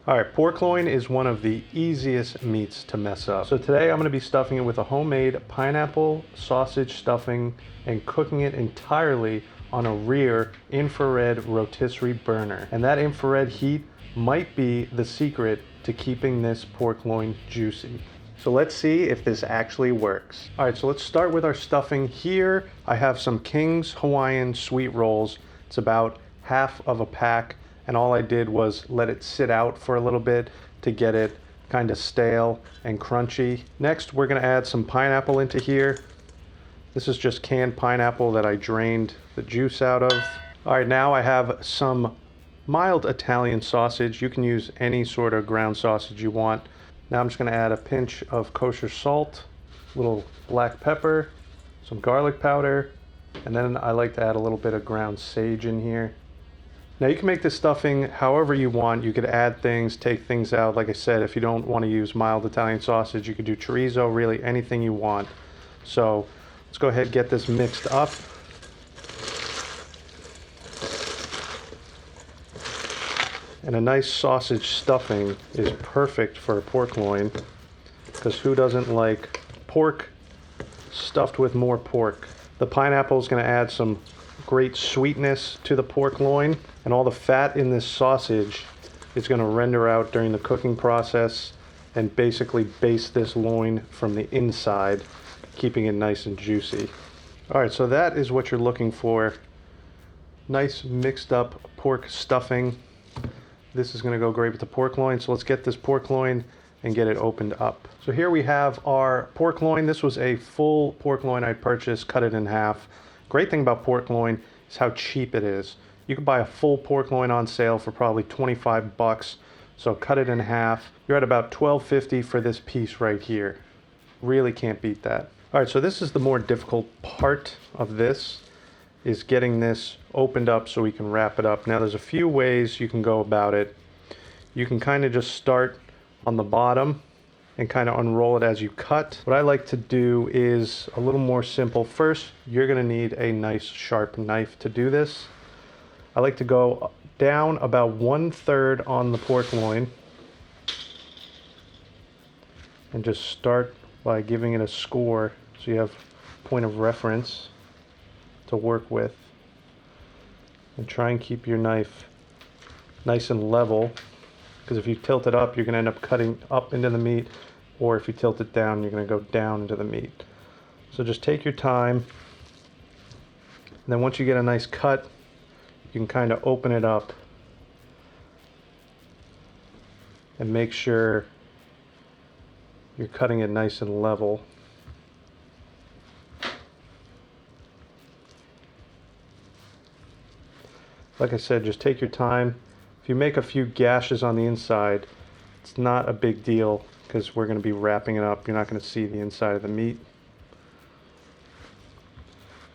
All right, pork loin is one of the easiest meats to mess up. So today I'm gonna be stuffing it with a homemade pineapple sausage stuffing and cooking it entirely on a rear infrared rotisserie burner. And that infrared heat might be the secret to keeping this pork loin juicy. So let's see if this actually works. All right, so let's start with our stuffing. Here I have some King's Hawaiian sweet rolls. It's about half of a pack, and all I did was let it sit out for a little bit to get it kind of stale and crunchy. Next, we're gonna add some pineapple into here. This is just canned pineapple that I drained the juice out of. All right, now I have some mild Italian sausage. You can use any sort of ground sausage you want. Now I'm just gonna add a pinch of kosher salt, a little black pepper, some garlic powder, and then I like to add a little bit of ground sage in here. Now you can make this stuffing however you want. You could add things, take things out. Like I said, if you don't want to use mild Italian sausage, you could do chorizo, really anything you want. So let's go ahead and get this mixed up. And a nice sausage stuffing is perfect for a pork loin, because who doesn't like pork stuffed with more pork? The pineapple is going to add some great sweetness to the pork loin, and all the fat in this sausage is going to render out during the cooking process and basically baste this loin from the inside, keeping it nice and juicy. All right, so that is what you're looking for. Nice mixed up pork stuffing. This is going to go great with the pork loin. So let's get this pork loin and get it opened up. So here we have our pork loin. This was a full pork loin I purchased, cut it in half. Great thing about pork loin is how cheap it is. You can buy a full pork loin on sale for probably 25 bucks. So cut it in half. You're at about $12.50 for this piece right here. Really can't beat that. All right, so this is the more difficult part of this, is getting this opened up so we can wrap it up. Now there's a few ways you can go about it. You can kind of just start on the bottom and kind of unroll it as you cut. What I like to do is a little more simple. First, you're gonna need a nice sharp knife to do this. I like to go down about 1/3 on the pork loin and just start by giving it a score so you have a point of reference to work with, and try and keep your knife nice and level, because if you tilt it up you're going to end up cutting up into the meat, or if you tilt it down you're going to go down into the meat. So just take your time, and then once you get a nice cut you can kind of open it up and make sure you're cutting it nice and level. Like I said, just take your time. If you make a few gashes on the inside, it's not a big deal because we're going to be wrapping it up. You're not going to see the inside of the meat.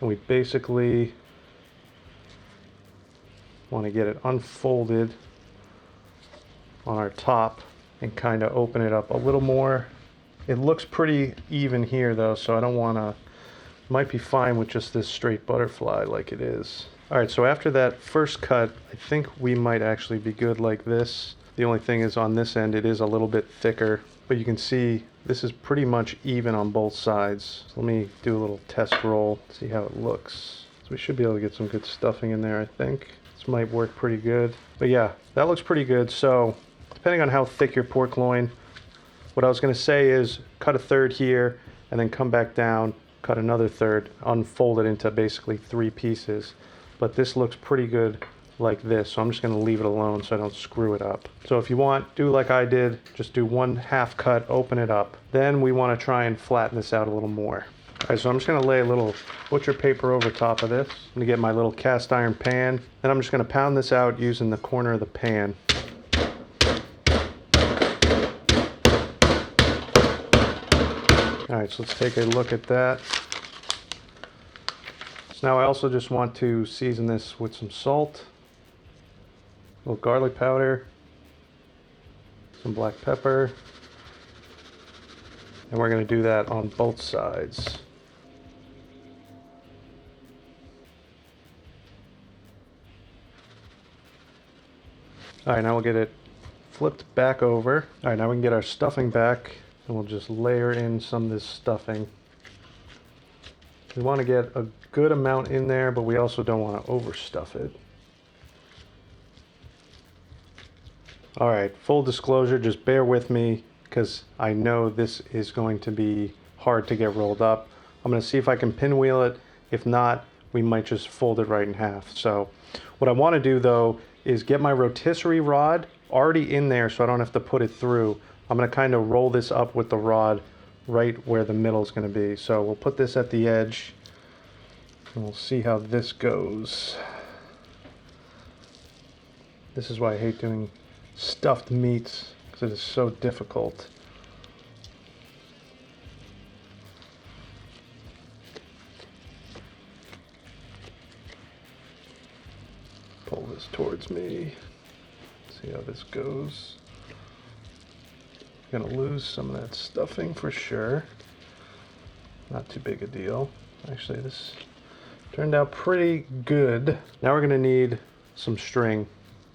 And we basically want to get it unfolded on our top and kind of open it up a little more. It looks pretty even here though, so I don't want to, might be fine with just this straight butterfly like it is. All right, so after that first cut, I think we might actually be good like this. The only thing is on this end, it is a little bit thicker, but you can see this is pretty much even on both sides. So let me do a little test roll, see how it looks. So we should be able to get some good stuffing in there, I think. This might work pretty good. But yeah, that looks pretty good. So depending on how thick your pork loin, what I was gonna say is cut a third here and then come back down, cut another third, unfold it into basically 3 pieces. But this looks pretty good like this, so I'm just gonna leave it alone so I don't screw it up. So if you want, do like I did, just do 1/2 cut, open it up. Then we wanna try and flatten this out a little more. All right, so I'm just gonna lay a little butcher paper over top of this. I'm gonna get my little cast iron pan, and I'm just gonna pound this out using the corner of the pan. All right, so let's take a look at that. So now I also just want to season this with some salt, a little garlic powder, some black pepper, and we're going to do that on both sides. All right, now we'll get it flipped back over. All right, now we can get our stuffing back, and we'll just layer in some of this stuffing. We want to get a good amount in there, but we also don't want to overstuff it. All right, full disclosure, just bear with me because I know this is going to be hard to get rolled up. I'm going to see if I can pinwheel it. If not, we might just fold it right in half. So what I want to do though is get my rotisserie rod already in there so I don't have to put it through. I'm going to kind of roll this up with the rod right where the middle is going to be. So we'll put this at the edge and we'll see how this goes. This is why I hate doing stuffed meats, because it is so difficult. Pull this towards me. See how this goes. Gonna lose some of that stuffing for sure. Not too big a deal. Actually, this turned out pretty good. Now we're gonna need some string.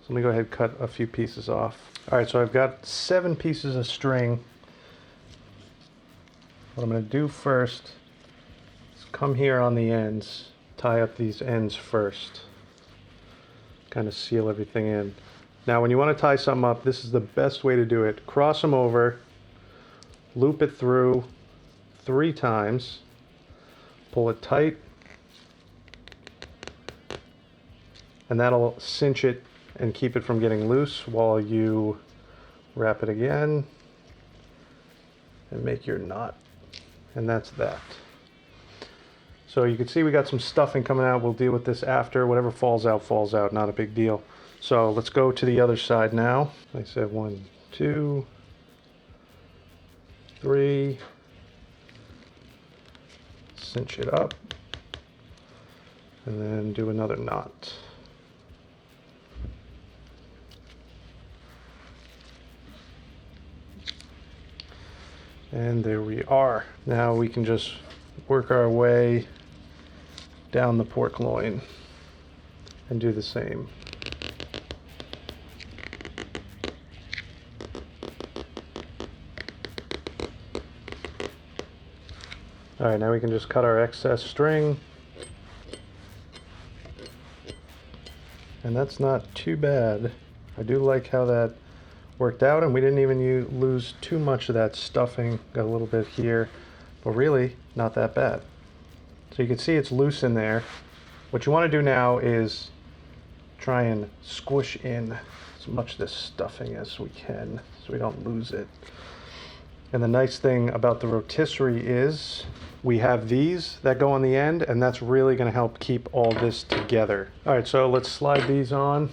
So let me go ahead and cut a few pieces off. All right, so I've got 7 pieces of string. What I'm gonna do first is come here on the ends, tie up these ends first. Kind of seal everything in. Now when you want to tie something up, this is the best way to do it. Cross them over, loop it through 3 times, pull it tight, and that'll cinch it and keep it from getting loose while you wrap it again and make your knot. And that's that. So you can see we got some stuffing coming out. We'll deal with this after. Whatever falls out, not a big deal. So let's go to the other side now. I said 1, 2, 3. Cinch it up. And then do another knot. And there we are. Now we can just work our way down the pork loin and do the same. All right, now we can just cut our excess string. And that's not too bad. I do like how that worked out, and we didn't even lose too much of that stuffing. Got a little bit here, but really not that bad. So you can see it's loose in there. What you want to do now is try and squish in as much of this stuffing as we can so we don't lose it. And the nice thing about the rotisserie is we have these that go on the end, and that's really going to help keep all this together. All right, so let's slide these on.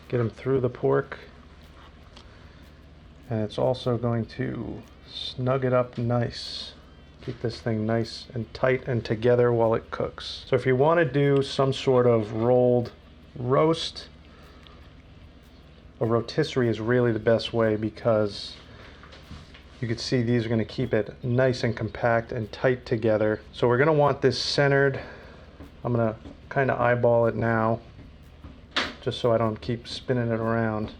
Get them through the pork. And it's also going to snug it up nice. Keep this thing nice and tight and together while it cooks. So if you want to do some sort of rolled roast, a rotisserie is really the best way, because you can see these are going to keep it nice and compact and tight together. So we're going to want this centered. I'm going to kind of eyeball it now, just so I don't keep spinning it around.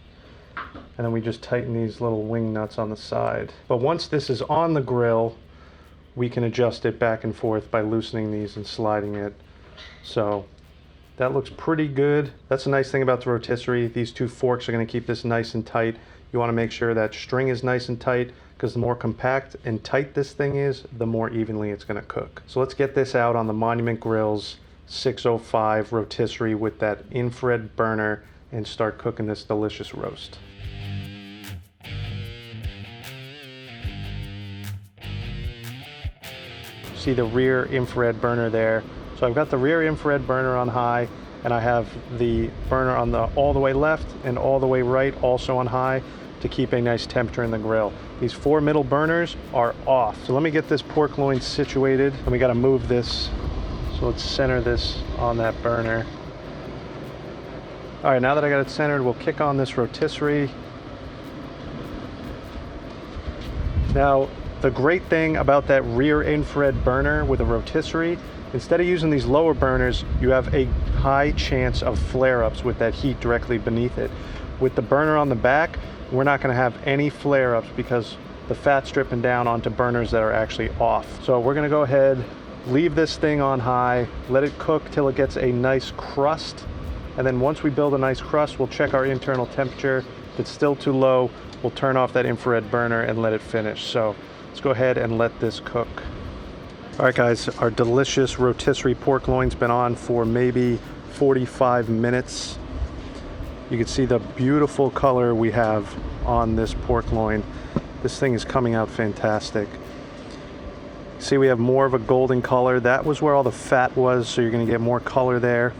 And then we just tighten these little wing nuts on the side. But once this is on the grill, we can adjust it back and forth by loosening these and sliding it. So that looks pretty good. That's the nice thing about the rotisserie. These 2 forks are going to keep this nice and tight. You want to make sure that string is nice and tight, because the more compact and tight this thing is, the more evenly it's going to cook. So let's get this out on the Monument Grills 605 rotisserie with that infrared burner and start cooking this delicious roast. See the rear infrared burner there. So I've got the rear infrared burner on high, and I have the burner on the all the way left and all the way right also on high to keep a nice temperature in the grill. These 4 middle burners are off. So let me get this pork loin situated, and we got to move this. So let's center this on that burner. All right, now that I got it centered, we'll kick on this rotisserie. Now, the great thing about that rear infrared burner with a rotisserie, instead of using these lower burners, you have a high chance of flare-ups with that heat directly beneath it. With the burner on the back, we're not going to have any flare-ups because the fat's dripping down onto burners that are actually off. So we're going to go ahead, leave this thing on high, let it cook till it gets a nice crust, and then once we build a nice crust, we'll check our internal temperature. If it's still too low, we'll turn off that infrared burner and let it finish. So let's go ahead and let this cook. All right guys, our delicious rotisserie pork loin's been on for maybe 45 minutes. You can see the beautiful color we have on this pork loin. This thing is coming out fantastic. See, we have more of a golden color. That was where all the fat was, so you're gonna get more color there.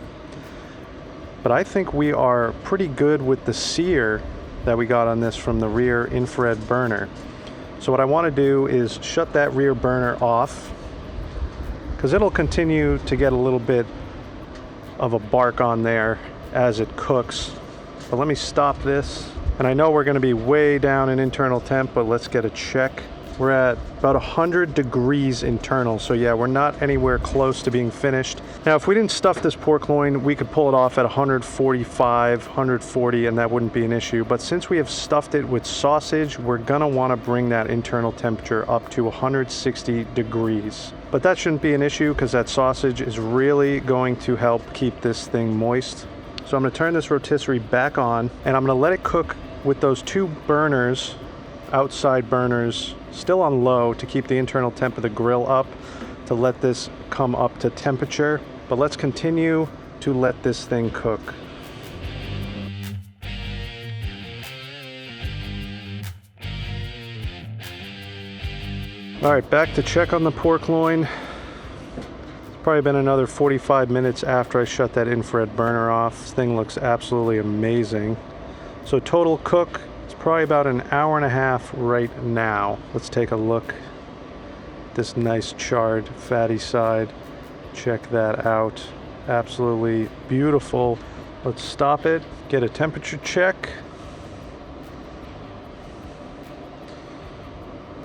But I think we are pretty good with the sear that we got on this from the rear infrared burner. So what I want to do is shut that rear burner off, because it'll continue to get a little bit of a bark on there as it cooks. But let me stop this. And I know we're going to be way down in internal temp, but let's get a check. We're at about 100 degrees internal, so yeah, we're not anywhere close to being finished. Now, if we didn't stuff this pork loin, we could pull it off at 145, 140, and that wouldn't be an issue. But since we have stuffed it with sausage, we're gonna wanna bring that internal temperature up to 160 degrees. But that shouldn't be an issue because that sausage is really going to help keep this thing moist. So I'm gonna turn this rotisserie back on, and I'm gonna let it cook with those two burners, outside burners, still on low to keep the internal temp of the grill up, to let this come up to temperature. But let's continue to let this thing cook. All right, back to check on the pork loin. It's probably been another 45 minutes after I shut that infrared burner off. This thing looks absolutely amazing. So total cook, probably about an hour and a half right now. Let's take a look. This nice charred fatty side. Check that out. Absolutely beautiful. Let's stop it, get a temperature check.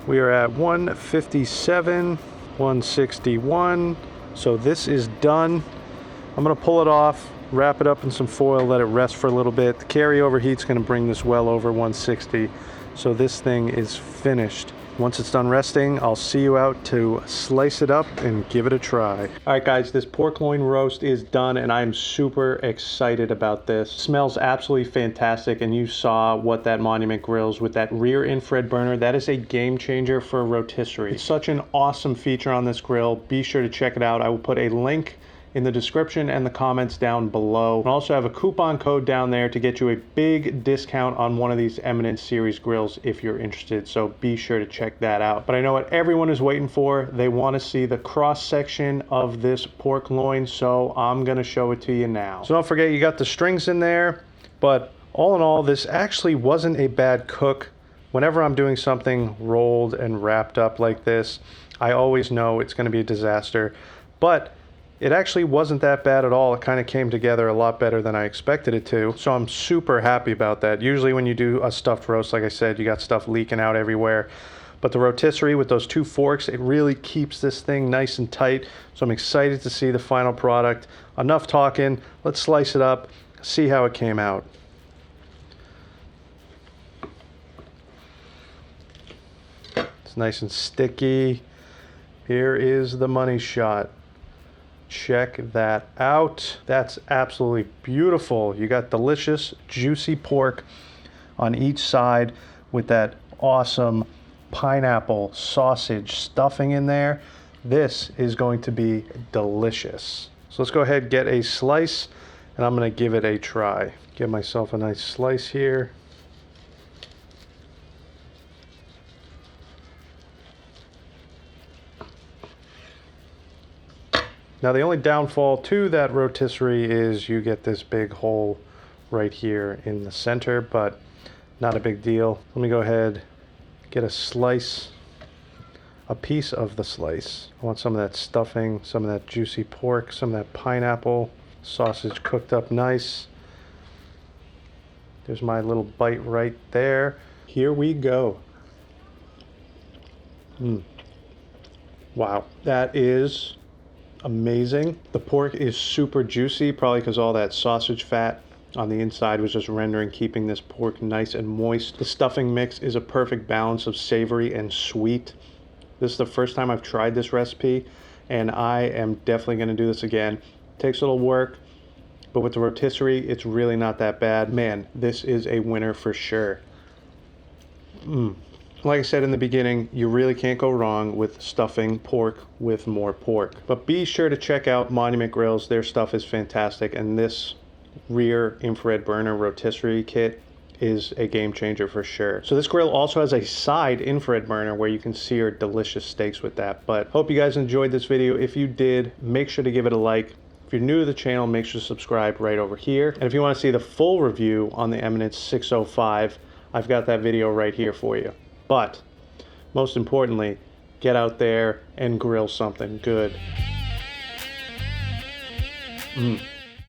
We are at 157, 161. So this is done. I'm gonna pull it off, wrap it up in some foil, let it rest for a little bit. The carryover heat's gonna bring this well over 160. So this thing is finished. Once it's done resting, I'll see you out to slice it up and give it a try. All right guys, this pork loin roast is done and I'm super excited about this. Smells absolutely fantastic, and you saw what that Monument Grills with that rear infrared burner, that is a game changer for a rotisserie. It's such an awesome feature on this grill. Be sure to check it out. I will put a link in the description and the comments down below. I also have a coupon code down there to get you a big discount on one of these Eminence series grills if you're interested, so be sure to check that out. But I know what everyone is waiting for. They want to see the cross section of this pork loin, so I'm gonna show it to you now. So don't forget, you got the strings in there, but all in all, this actually wasn't a bad cook. Whenever I'm doing something rolled and wrapped up like this, I always know it's gonna be a disaster, but it actually wasn't that bad at all. It kind of came together a lot better than I expected it to. So I'm super happy about that. Usually when you do a stuffed roast, like I said, you got stuff leaking out everywhere. But the rotisserie with those two forks, it really keeps this thing nice and tight. So I'm excited to see the final product. Enough talking, let's slice it up, see how it came out. It's nice and sticky. Here is the money shot. Check that out. That's absolutely beautiful. You got delicious, juicy pork on each side with that awesome pineapple sausage stuffing in there. This is going to be delicious. So let's go ahead and get a slice, and I'm going to give it a try. Get myself a nice slice here. Now the only downfall to that rotisserie is you get this big hole right here in the center, but not a big deal. Let me go ahead, get a slice, a piece of the slice. I want some of that stuffing, some of that juicy pork, some of that pineapple, sausage cooked up nice. There's my little bite right there. Here we go. Wow, that is amazing. The pork is super juicy, probably because all that sausage fat on the inside was just rendering, keeping this pork nice and moist. The stuffing mix is a perfect balance of savory and sweet. This is the first time I've tried this recipe, and I am definitely going to do this again. Takes a little work, but with the rotisserie, it's really not that bad. Man, this is a winner for sure. Like I said in the beginning, you really can't go wrong with stuffing pork with more pork. But be sure to check out Monument Grills. Their stuff is fantastic, and this rear infrared burner rotisserie kit is a game changer for sure. So this grill also has a side infrared burner where you can sear delicious steaks with that. But hope you guys enjoyed this video. If you did, make sure to give it a like. If you're new to the channel, make sure to subscribe right over here. And if you want to see the full review on the Eminence 605, I've got that video right here for you. But most importantly, get out there and grill something good.